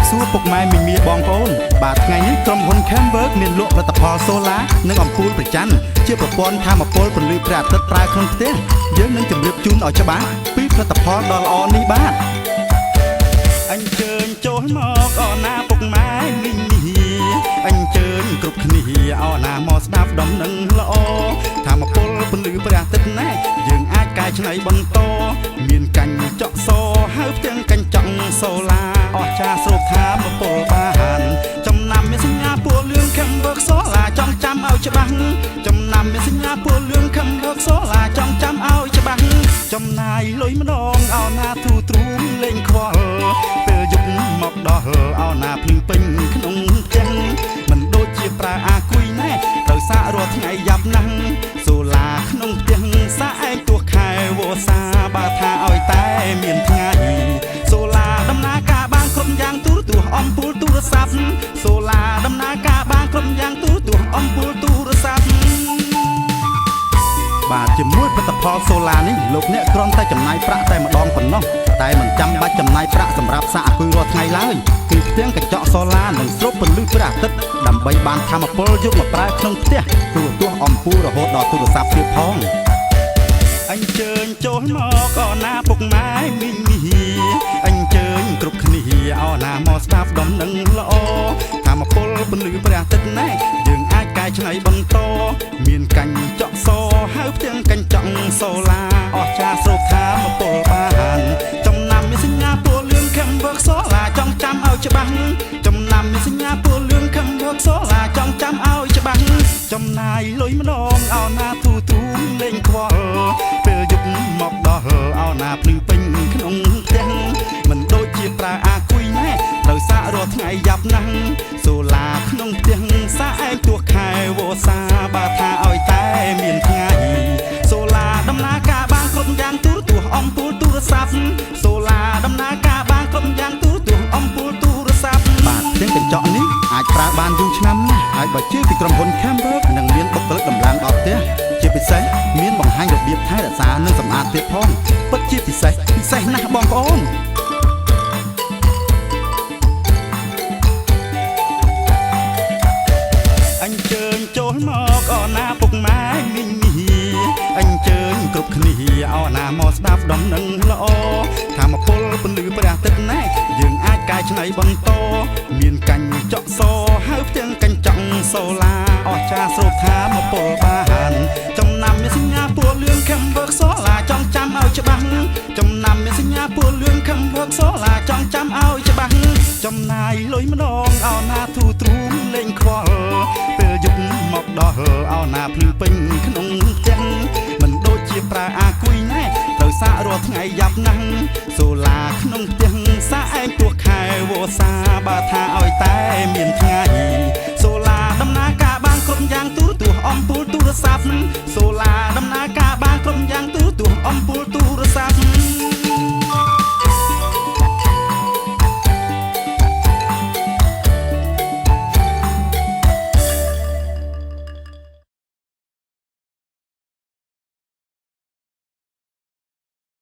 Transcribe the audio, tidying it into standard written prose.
សួរពុកម៉ែមីមីបងប្អូនបាទថ្ងៃនេះក្រុមហ៊ុន Camwork មានលក់ផលិតផលសូឡានិងអំពូលព្រះច័ន្ទជាប្រព័ន្ធថាមពលពន្លឺព្រះអាទិត្យប្រើក្នុងផ្ទះយើងនឹងជម្រាបជូនឲ្យច្បាស់ពីផលិតផលដ៏ល្អនេះបាទអញ្ជើញចូលមកអរណាពុកម៉ែមីមីអញ្ជើញគ្រប់គ្នាអរណាមកស្ដាប់ដំណឹងល្អថាមពលពន្លឺព្រះអាទិត្យណាយើងអាចកែច្នៃបន្តមានកញ្ចក់សហើយផ្ទាំងកញ្ចក់សូឡាអស្ចារ្យស្រូបថាមពលបានចំណាំមានសញ្ញាពណ៌លឿង Camwork សូឡាចង់ចាំឲ្យច្បាស់ចំណាំមានសញ្ញាពណ៌លឿង Camwork សូឡាចង់ចាំឲ្យច្បាស់ចំណាយលុយម្ដងអោណាទូទ្រូងលេងខ្វល់ពេលយប់មកដល់អោណាភ្លឺពេញក្នុងផ្ទះមិនដូចជាប្រើអាគុយណែត្រូវសាករាល់ថ្ងៃយ៉ាប់ណាស់សូឡាក្នុងផ្ទះសាឯងទោះខែវស្សាបើថាឲ្យតែមានថ្ងៃសូឡាដំណើរការបានគ្រប់យ៉ាងទូរទស្សន៍អំពូលទូរស័ព្ទសូឡាដំណើរការបានគ្រប់យ៉ាងទូរទស្សន៍អំពូលទូរស័ព្ទបាទជាមួយផលិតផលសូឡានេះលោកអ្នកគ្រាន់តែចំណាយប្រាក់តែម្ដងប៉ុណ្ណោះតែមិនចាំបាច់ចំណាយប្រាក់សម្រាប់សាកអាគុយរាល់ថ្ងៃឡើយគឺផ្ទាំងកញ្ចក់សូឡានឹងស្រូបពន្លឺព្រះអាទិត្យដើម្បីបានថាមពលយកមកប្រើក្នុងផ្ទះទូរទស្សន៍អំពូលរហូតដល់ទូរស័ព្ទទៀតផងអញ្ជើញចូលមកអរណាពុកម៉ែមីមីអញ្ជើញគ្រប់គ្នាអរណាមកស្ដាប់ដំណឹងល្អថាមពលពន្លឺព្រះអាទិត្យណាយើងអាចកែច្នៃបន្តមានកញ្ចក់សហើយផ្ទាំងកញ្ចក់សូឡាអស្ចារ្យស្រូបថាមពលបានចំណាំមានសញ្ញាពណ៌លឿង Camwork សូឡាចង់ចាំឲ្យច្បាស់ចំណាំមានសញ្ញាពណ៌លឿង Camwork សូឡាចង់ចាំឲ្យច្បាស់ចំណាយលុយម្ដងអោណាទូទ្រូងលេងខ្វល់ពេលយប់មកដល់អោណាភ្លឺពេញក្នុងផ្ទះមិនដូចជាប្រើអាគុយណែត្រូវសាករាល់ថ្ងៃយ៉ាប់ណាស់សូឡាក្នុងផ្ទះសាឯងទោះខែវស្សាបើថាឲ្យតែមានថ្ងៃសូឡាដំណើរការបានគ្រប់យ៉ាងទូរទស្សន៍អំពូលទូរស័ព្ទសូឡាដំណើរការបានគ្រប់យ៉ាងទូរទស្សន៍អំពូលទូរស័ព្ទបាទផ្ទាំងកញ្ចក់នេះអាចប្រើបានយូរឆ្នាំណាស់ហើយបើជាពីក្រុមហ៊ុន Camwork នឹងមានបុគ្គលិកដំឡើងដល់ផ្ទះជាពិសេសមានបង្ហាញរបៀបថែរក្សានិងសម្អាតទៀតផងពិតជាពិសេសណាស់បងប្អូនអញ្ជើញចូលមកអរណាពុកម៉ែមីមីអញ្ជើញគ្រប់គ្នាអរណាមកស្ដាប់ដំណឹងល្អថាមពលពន្លឺព្រះអាទិត្យណាយើងអាចកែច្នៃបន្តមានកញ្ចក់សហើយផ្ទាំងកញ្ចក់សូឡាអស្ចារ្យស្រូបថាមពលបានចំណាំមានសញ្ញាពណ៌លឿង Camwork សូឡាចង់ចាំឲ្យច្បាស់ចំណាំមានសញ្ញាពណ៌លឿង Camwork សូឡាចង់ចាំឲ្យច្បាស់ចំណាយលុយម្ដងអោណាទូទ្រូងលេងខ្វល់ពេលយប់មកដល់អោណាភ្លឺពេញក្នុងផ្ទះមិនដូចជាប្រើអាគុយណែត្រូវសាករាល់ថ្ងៃយ៉ាប់ណាស់សូឡាក្នុងផ្ទះសាឯងទោះខែវស្សាបើថាឲ្យតែ